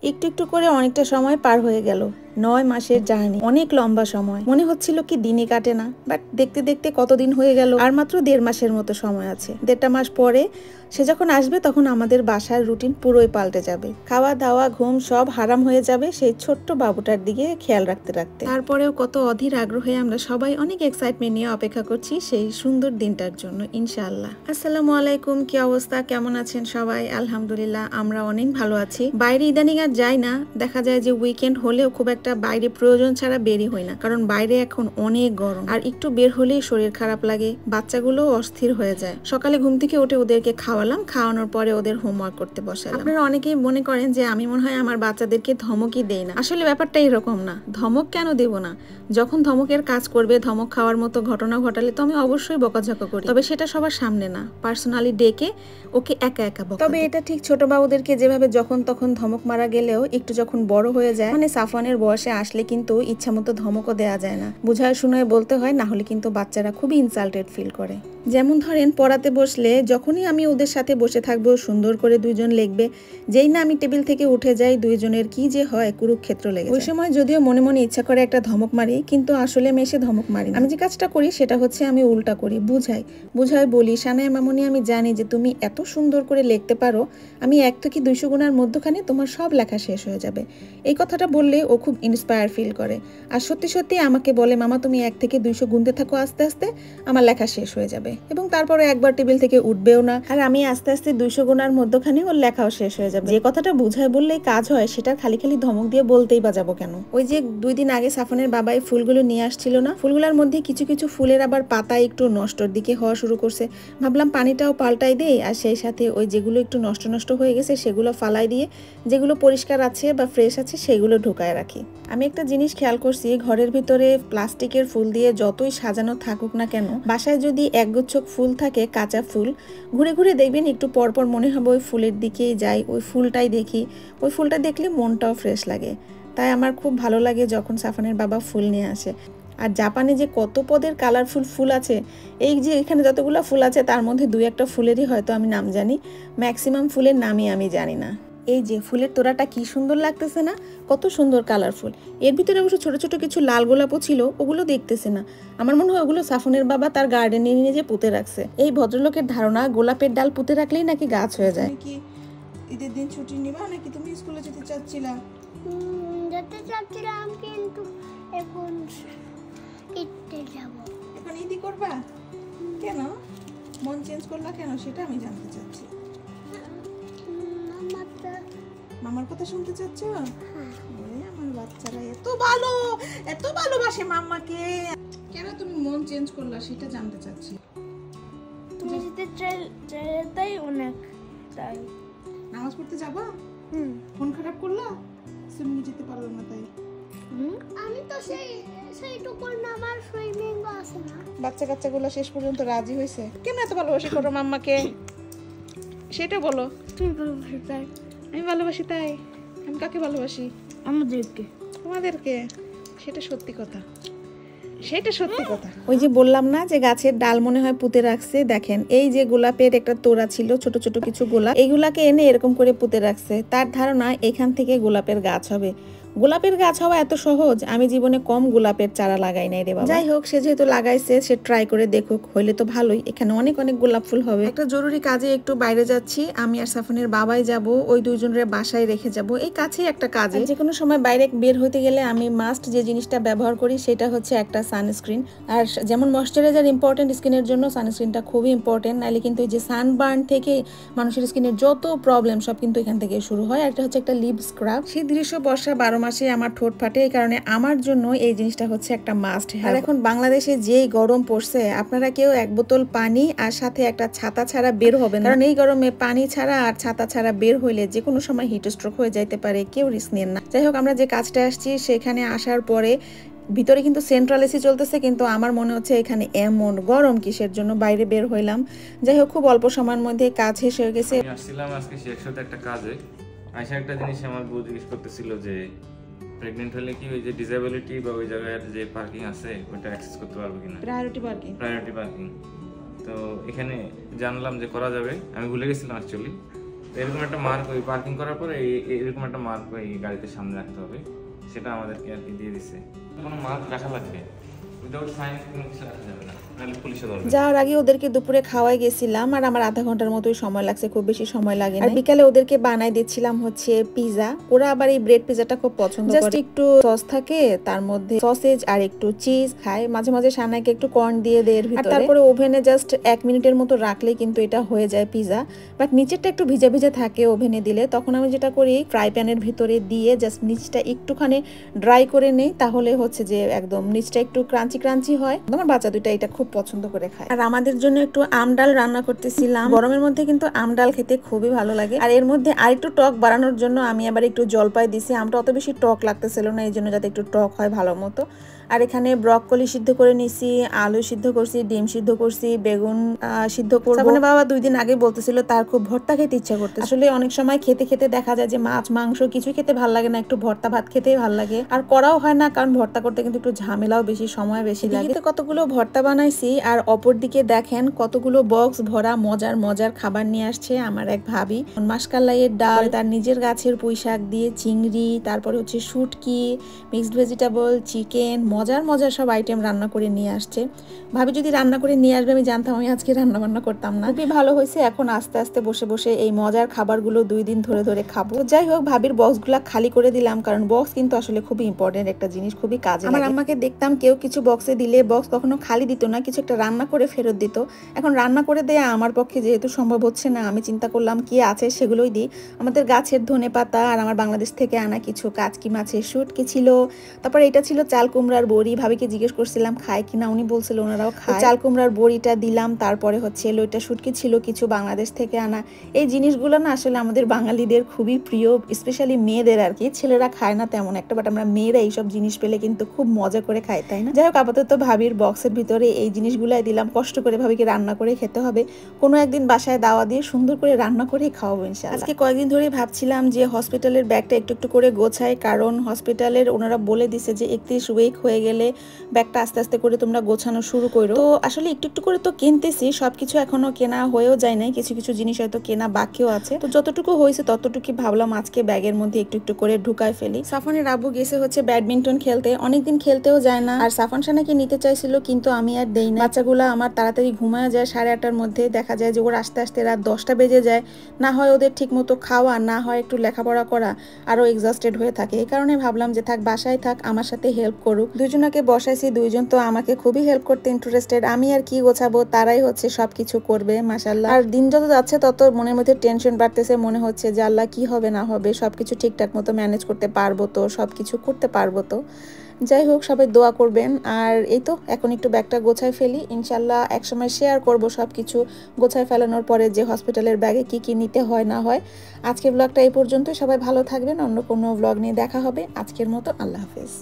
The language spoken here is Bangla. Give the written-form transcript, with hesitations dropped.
একটু একটু করে অনেকটা সময় পার হয়ে গেল। 9 মাসের জার্নি, অনেক লম্বা সময়। মনে হচ্ছিল কি দিনই কাটে না, বাট দেখতে দেখতে কতদিন হয়ে গেল। আর মাত্র 1.5 মাসের মতো সময় আছে। 1.5 মাস পরে সে যখন আসবে তখন আমাদের বাসার রুটিন পুরোই পাল্টে যাবে। খাওয়া দাওয়া ঘুম সব হারাম হয়ে যাবে সেই ছোট্ট বাবুটার দিকে খেয়াল রাখতে রাখতে। তারপরেও কত অধীর আগ্রহে আমরা সবাই অনেক এক্সাইটমেন্ট নিয়ে অপেক্ষা করছি সেই সুন্দর দিনটার জন্য, ইনশাআল্লাহ। আসসালামু আলাইকুম, কি অবস্থা, কেমন আছেন সবাই? আলহামদুলিল্লাহ আমরা অনেক ভালো আছি। বাইরে ইদানিং আর যাই না, দেখা যায় যে উইকেন্ড হলেও খুব একটা বাইরে প্রয়োজন ছাড়া বেরই হয় না, কারণ বাইরে এখন অনেক গরম। আর একটু বের হলেই শরীর খারাপ লাগে, বাচ্চাগুলো অস্থির হয়ে যায়। সকালে ঘুম থেকে উঠে ওদেরকে খাওয়ানোর পরে ওদের হোমওয়ার্ক করতে বসালাম। আপনারা অনেকেই মনে করেন যে আমি মনে হয় আমার বাচ্চাদেরকে ধমকই দেই না। আসলে ব্যাপারটা এরকম না। ধমক কেন দেব না? যখন ধমকের কাজ করবে, ধমক খাওয়ার মতো ঘটনা ঘটালে তো আমি অবশ্যই বকাঝকা করি, তবে সেটা সবার সামনে না, পার্সোনালি ডেকে ওকে একা একা বকা। তবে এটা ঠিক ছোট বাবুদেরকে যেভাবে যখন তখন ধমক মারা গেলেও একটু যখন বড় হয়ে যায়, মানে সাফওয়ানের বয়সে আসলে কিন্তু ইচ্ছা মতো ধমকও দেওয়া যায় না, বুঝায় শুনে বলতে হয়, না হলে কিন্তু বাচ্চারা খুবই ইনসাল্টেড ফিল করে। যেমন ধরেন পড়াতে বসলে যখনই আমি ওদের সাথে বসে থাকবো, সুন্দর করে দুইজন লিখবে, যেই না আমি টেবিল থেকে উঠে যাই দুইজনের কি যে হয় কুরুক্ষেত্র লেগে যায়। ওই সময় যদিও মনে মনে ইচ্ছা করে একটা ধমক মারি, কিন্তু আসলে আমি এসে ধমক মারি না। আমি যে কাজটা করি সেটা হচ্ছে আমি উল্টা করি, বুঝাই বলি, সানায়া মামুনি আমি জানি যে তুমি এত সুন্দর করে লিখতে পারো, আমি 1 থেকে 200 গুণার মধ্যখানে তোমার সব লেখা শেষ হয়ে যাবে। এই কথাটা বললে ও খুব ইন্সপায়ার ফিল করে, আর সত্যি সত্যি আমাকে বলে, মামা তুমি 1 থেকে 200 গুনতে থাকো, আস্তে আস্তে আমার লেখা শেষ হয়ে যাবে। এবং তারপরে একবার টেবিল থেকে উঠবেও না, আর আমি আস্তে আস্তে 200 গুণার মধ্যখানে ওর লেখাও শেষ হয়ে যাবে। যে কথাটা বুঝায় বললেই কাজ হয়, সেটা খালি খালি ধমক দিয়ে বলতেই বা যাবো কেন? ওই যে 2 দিন আগে সাফনের বাবাই ফুলগুলো নিয়ে আসছিল না, ফুলগুলোর মধ্যে কিছু কিছু ফুলের আবার পাতা একটু নষ্টর দিকে হওয়া শুরু করছে। ভাবলাম পানিটাও পাল্টাই দেই, আর সেই সাথে ওই যেগুলো একটু নষ্ট হয়ে গেছে সেগুলো ফালাই দিয়ে যেগুলো পরিষ্কার আছে বা ফ্রেশ আছে সেগুলো ঢুকায় রাখি। আমি একটা জিনিস খেয়াল করছি, ঘরের ভিতরে প্লাস্টিকের ফুল দিয়ে যতই সাজানো থাকুক না কেন, বাসায় যদি একগুচ্ছ ফুল থাকে, কাঁচা ফুল, ঘুরে ঘুরে দেখবেন একটু পরপর মনে হবে ওই ফুলের দিকেই যাই, ওই ফুলটাই দেখি। ওই ফুলটা দেখলে মনটাও ফ্রেশ লাগে। তাই আমার খুব ভালো লাগে যখন সাফনের বাবা ফুল নিয়ে আসে। আর জাপানে যে কত পদের কালারফুল ফুল আছে, এই যে এখানে যতগুলো ফুল আছে তার মধ্যে 2-1টা ফুলেরই হয়তো আমি নাম জানি, ম্যাক্সিমাম ফুলের নামই আমি জানি না। এই যে ফুলের তোড়াটা কি সুন্দর লাগতেছে না, কত সুন্দর কালারফুল। এর ভিতরে অবশ্য ছোট ছোট কিছু লাল গোলাপও ছিল, ওগুলো দেখতেছে না। আমার মনে হয় ওগুলো সাফনের বাবা তার গার্ডেনে নিয়ে যে পুঁতে রাখছে। এই ভদ্রলোকের ধারণা গোলাপের ডাল পুঁতে রাখলেই নাকি গাছ হয়ে যায়। কি ঈদের দিন ছুটি নিবা নাকি তুমি স্কুলে যেতে চাচ্ছিলা? যেতে চাচ্ছিলাম, কিন্তু এখন ঈদে যাব। এখন ঈদই করবা? কেন মন চেঞ্জ করলা কেন, সেটা আমি জানতে চাচ্ছি। মামার কথা শুনতে চাচ্ছ? আমার বাচ্চারা এত ভালোবাসে মাম্মাকে, কেন তুমি মন চেঞ্জ করলা সেটা জানতে চাচ্ছি। তুমি যেতে চাইলেই অনেক, তাই। নামাজ পড়তে যাবা? মন খারাপ করলা তুমি যেতে পারলো না তাই? আমি তো সেইটুকু না, আমার সুইমিং আছে না। বাচ্চা কাচ্চাগুলো শেষ পর্যন্ত রাজি হয়েছে। কেন এত ভালোবাসি করো মাম্মাকে সেটা বলো। তুমি ভালোবাসো তাই? আমি ভালোবাসি তাই? আমি কাকে ভালোবাসি? আমাদেরকে। তোমাদেরকে? সেটা সত্যি কথা। ওই যে বললাম না যে গাছের ডাল মনে হয় পুঁতে রাখছে, দেখেন এই যে গোলাপের একটা তোড়া ছিল, ছোট ছোট কিছু গোলাপ, এইগুলাকে এনে এরকম করে পুঁতে রাখছে। তার ধারণা এখান থেকে গোলাপের গাছ হবে। গোলাপের গাছ হওয়া এত সহজ, আমি জীবনে কম গোলাপের চারা লাগাই নাই রে বাবা। যাই হোক, সে যেহেতু লাগাইছে সে ট্রাই করে দেখুক, হইলে তো ভালোই, এখানে অনেক অনেক গোলাপ ফুল হবে। একটা জরুরি কাজে একটু বাইরে যাচ্ছি, আমি আর সাফনের বাবাই যাব, ওই দুইজনের বাসায় রেখে যাব, এই কাছেই একটা কাজে। যে কোনো সময় বাইরে বের হইতে গেলে আমি মাস্ট যে জিনিসটা ব্যবহার করি সেটা হচ্ছে একটা সানস্ক্রিন। আর যেমন ময়শ্চারাইজার ইম্পর্টেন্ট স্কিনের জন্য, সানস্ক্রিনটা খুবই ইম্পর্টেন্ট, নাহলে কিন্তু এই যে সানবার্ন থেকে মানুষের স্কিনের যত প্রবলেম সব কিন্তু এখান থেকে শুরু হয়। আর এটা হচ্ছে একটা লিপ স্ক্রাব, সেই দৃশ্য বর্ষা 12 মাসে আমার ঠোঁট ফাটে, এই কারণে আমার জন্য এই জিনিসটা হচ্ছে একটা মাস্ট। আর এখন বাংলাদেশে যেই গরম পড়ছে, আপনারা কেউ 1 বোতল পানি আর সাথে একটা ছাতা ছাড়া বের হবে না, কারণ এই গরমে পানি ছাড়া আর ছাতা ছাড়া বের হইলে যে কোনো সময় হিট স্ট্রোক হয়ে যাইতে পারে, কেউ রিস্ক নেন না। যাই হোক, আমরা যে কাজটা আসছি সেখানে আসার পরে ভিতরে কিন্তু সেন্ট্রাল এসি চলতেছে, কিন্তু আমার মনে হচ্ছে এখানে এমন গরম কিসের জন্য বাইরে বের হইলাম। যাই হোক, খুব অল্প সময়ের মধ্যে কাজ শেষ হয়ে গেছে। আমি আসছিলাম আজকে একসাথে একটা কাজে, আইসা একটা জিনিস আমার বউ জিজ্ঞেস করতেছিল যে প্রেগনেন্ট হলে কি ওই যে ডিসেবিলিটি বা ওই জায়গায় যে পার্কিং আছে ওটা অ্যাক্সেস করতে পারবো কিনা, প্রায়োরিটি পার্কিং। তো এখানে জানলাম যে করা যাবে, আমি ভুলে গেছিলাম অ্যাকচুয়ালি। এরকম একটা মার্ক ওই পার্কিং করার পরে এরকম একটা মার্ক ওই গাড়িতে সামনে রাখতে হবে, সেটা আমাদেরকে আর কি দিয়ে দিছে। কোনো মার্ক রাখা লাগবে, উইদাউট সাইন কোনো কিছু রাখা যাবে না, নাহলে পুলিশে ধরবে। যাওয়ার আগে ওদেরকে দুপুরে খাওয়াই গেছিলাম, আর আমার আধা ঘন্টার মতোই সময় লাগছে, খুব বেশি সময় লাগে না। আর বিকালে ওদেরকে বানাই দিচ্ছিলাম হচ্ছে পিজা। ওরা আবার এই ব্রেড পিজাটা খুব পছন্দ করে, জাস্ট একটু সস থাকে তার মধ্যে, সসেজ আর একটু চিজ খায়, মাঝে মাঝে সানাইকে একটু কর্ন দিয়ে দেয় এর ভিতরে, তারপরে ওভেনে জাস্ট 1 মিনিটের মতো রাখলেই কিন্তু এটা হয়ে যায় পিজা। বাট নিচেরটা একটু ভিজা ভিজা থাকে ওভেনে দিলে, তখন আমি যেটা করি ফ্রাই প্যানের ভিতরে দিয়ে জাস্ট নিচটা একটুখানি ড্রাই করে নেই, তাহলে হচ্ছে যে একদম নিচটা একটু ক্রাঞ্চি ক্রাঞ্চি হয়। আমার বাচ্চা দুইটা এটা খুব পছন্দ করে খায়। আর আমাদের জন্য একটু আম ডাল রান্না করতেছিলাম, গরমের মধ্যে কিন্তু আম ডাল খেতে খুবই ভালো লাগে। আর এর মধ্যে আরেকটু টক বাড়ানোর জন্য আমি আবার একটু জলপাই দিছি, আমটা অত বেশি টক লাগতেছিল না, এই জন্য যাতে একটু টক হয় ভালো মতো। আর এখানে ব্রকলি সিদ্ধ করে নিছি, আলু সিদ্ধ করছি, ডিম সিদ্ধ করছি, বেগুন সিদ্ধ করব। সাবনের বাবা 2 দিন আগে বলতেছিল তার খুব ভর্তা খেতে ইচ্ছা করতে। আসলে অনেক সময় খেতে খেতে দেখা যায় যে মাছ মাংস কিছু খেতে ভালো লাগে না, একটু ভর্তা ভাত খেতেই ভালো লাগে। আর করাও হয় না, কারণ ভর্তা করতে কিন্তু একটু ঝামেলাও বেশি, সময় বেশি লাগে। কতগুলো ভর্তা বানাইছি, আর অপর দিকে দেখেন কতগুলো বক্স ভরা মজার মজার খাবার নিয়ে আসছে আমার এক ভাবি। মাসকালাইয়ের ডাল, তার নিজের গাছের পুঁই শাক দিয়ে চিংড়ি, তারপরে হচ্ছে শুটকি, মিক্সড ভেজিটেবল, চিকেন, মজার মজার সব আইটেম রান্না করে নিয়ে আসছে। ভাবি যদি রান্না করে নিয়ে আসবে আমি জানতাম আমি আজকে রান্না বান্না করতাম না। খুবই ভালো হয়েছে, এখন আস্তে আস্তে বসে বসে এই মজার খাবারগুলো 2 দিন ধরে ধরে খাবো। যাই হোক, ভাবির বক্সগুলো খালি করে দিলাম, কারণ বক্স কিন্তু আসলে খুবই ইম্পর্টেন্ট একটা জিনিস, খুবই কাজে লাগে। আমার আম্মাকে দেখতাম কেউ কিছু বক্সে দিলে বক্স কখনো খালি দিত না, কিছু একটা রান্না করে ফেরত দিত। এখন রান্না করে দেয়া আমার পক্ষে যেহেতু সম্ভব হচ্ছে না, আমি চিন্তা করলাম কি আছে সেগুলোই দিই। আমাদের গাছের ধনেপাতা আর আমার বাংলাদেশ থেকে আনা কিছু কাচকি মাছের শুটকি ছিল, তারপর এটা ছিল চাল কুমড়ার বড়ি। ভাবিকে জিজ্ঞেস করছিলাম খায় কিনা, উনি বলছিল ওনারাও খায়। চাল কুমড়ার বড়িটা দিলাম, তারপরে হচ্ছে লইটা শুটকি ছিল কিছু বাংলাদেশ থেকে আনা। এই জিনিসগুলো না আসলে আমাদের বাঙালিদের খুবই প্রিয়, স্পেশালি মেয়েদের আর কি। ছেলেরা খায় না তেমন একটা, বাট আমরা মেয়েরা এইসব জিনিস পেলে কিন্তু খুব মজা করে খাই, তাই না? যাই হোক, আপাতত ভাবির বক্সের ভিতরে এই জিনিসগুলাই দিলাম, কষ্ট করে ভাবিকে রান্না করে খেতে হবে। কোনো একদিন বাসায় দাওয়া দিয়ে সুন্দর করে রান্না করে খাওয়াবো ইনশাআল্লাহ। আজকে কয়েকদিন ধরেই ভাবছিলাম যে হসপিটালের ব্যাগটা একটু একটু করে গোছাই, কারণ হসপিটালের ওনারা বলে দিছে যে 31 উইক হয়ে গেলে ব্যাগটা আস্তে আস্তে করে তোমরা গোছানো শুরু করো। তো আসলে একটু একটু করে তো কিনতেছি, সবকিছু এখনো কেনা হয়েও যায় নাই, কিছু কিছু জিনিস হয়তো কেনা বাকিও আছে। তো যতটুকু হয়েছে ততটুকু ভাবলাম আজকে ব্যাগের মধ্যে একটু একটু করে ঢুকায় ফেলি। সাফনের আব্বু গেছে হচ্ছে ব্যাডমিন্টন খেলতে, অনেকদিন খেলতেও যায় না। আর সাফন সানাকে নিতে চাইছিল কিন্তু আমি আর দেই না। বাচ্চাগুলা আমার তাড়াতাড়ি ঘুমায় যায় 8:30টার মধ্যে, দেখা যায় যে ওর আস্তে আস্তে রাত 10টা বেজে যায়। না হয় ওদের ঠিক মতো খাওয়া, না হয় একটু লেখাপড়া করা, আরো এক্সস্টেড হয়ে থাকে। এই কারণে ভাবলাম যে থাক, বাসায় থাক, আমার সাথে হেল্প করুক। দুজনকে বসাইছি, দুইজন তো আমাকে খুবই হেল্প করতে ইন্টারেস্টেড। আমি আর কি গোছাবো, তারাই হচ্ছে সবকিছু করবে মাশাআল্লাহ। আর দিন যত যাচ্ছে তত মনের মধ্যে টেনশন বাড়তেছে, মনে হচ্ছে যে আল্লাহ কি হবে না হবে, সবকিছু ঠিকঠাক মতো ম্যানেজ করতে পারবো তো, সবকিছু করতে পারবো তো। যাই হোক, সবাই দোয়া করবেন। আর এই তো এখন একটু ব্যাগটা গোছায় ফেলি, ইনশাল্লাহ একসময় শেয়ার করব সবকিছু গোছায় ফেলানোর পরে যে হসপিটালের ব্যাগে কি কি নিতে হয় না হয়। আজকের ব্লগটা এই পর্যন্ত, সবাই ভালো থাকবেন, অন্য কোনো ব্লগ নিয়ে দেখা হবে। আজকের মতো আল্লাহ হাফেজ।